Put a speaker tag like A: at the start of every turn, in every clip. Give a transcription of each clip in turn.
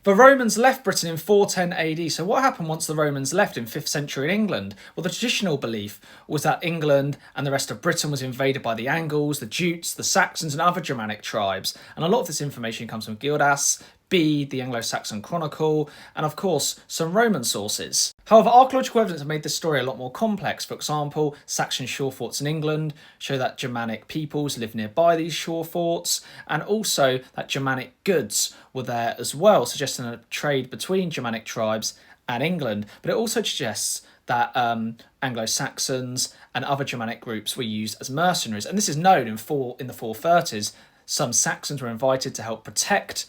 A: The Romans left Britain in 410 AD, so what happened once the Romans left in 5th century England? Well, the traditional belief was that England and the rest of Britain was invaded by the Angles, the Jutes, the Saxons and other Germanic tribes, and a lot of this information comes from Gildas, Bede, the Anglo-Saxon Chronicle, and of course some Roman sources. However, archaeological evidence has made this story a lot more complex. For example, Saxon shore forts in England show that Germanic peoples lived nearby these shore forts, and also that Germanic goods were there as well, suggesting a trade between Germanic tribes and England. But it also suggests that Anglo-Saxons and other Germanic groups were used as mercenaries, and this is known in the 430s. Some Saxons were invited to help protect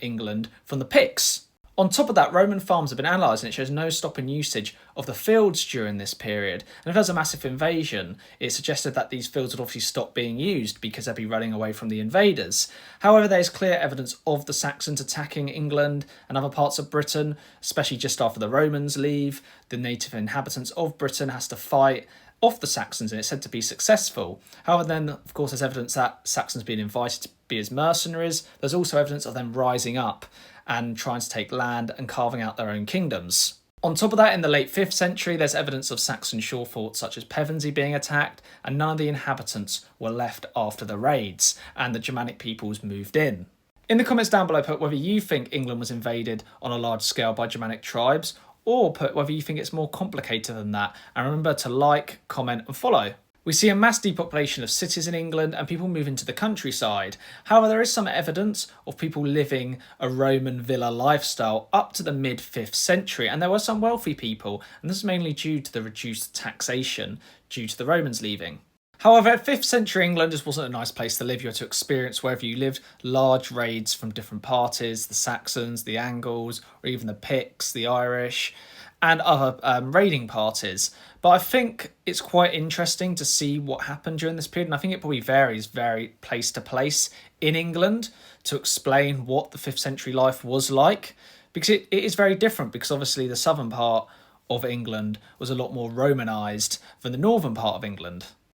A: England from the Picts. On top of that, Roman farms have been analysed and it shows no stop in usage of the fields during this period. And if there's a massive invasion, it suggested that these fields would obviously stop being used because they'd be running away from the invaders. However, there's clear evidence of the Saxons attacking England and other parts of Britain, especially just after the Romans leave. The native inhabitants of Britain has to fight off the Saxons, and it's said to be successful. However, then, of course, there's evidence that Saxons being invited to be as mercenaries. There's also evidence of them rising up and trying to take land and carving out their own kingdoms. On top of that, in the late 5th century, there's evidence of Saxon shore forts such as Pevensey being attacked, and none of the inhabitants were left after the raids, and the Germanic peoples moved in. In the comments down below, put whether you think England was invaded on a large scale by Germanic tribes, or put whether you think it's more complicated than that. And remember to like, comment and follow. We see a mass depopulation of cities in England and people moving to the countryside. However, there is some evidence of people living a Roman villa lifestyle up to the mid-5th century, and there were some wealthy people, and this is mainly due to the reduced taxation due to the Romans leaving. However, 5th century England just wasn't a nice place to live. You had to experience, wherever you lived, large raids from different parties, the Saxons, the Angles, or even the Picts, the Irish, and other raiding parties. But I think it's quite interesting to see what happened during this period, and I think it probably varies very place to place in England to explain what the 5th century life was like, because it is very different, because obviously the southern part of England was a lot more Romanised than the northern part of England.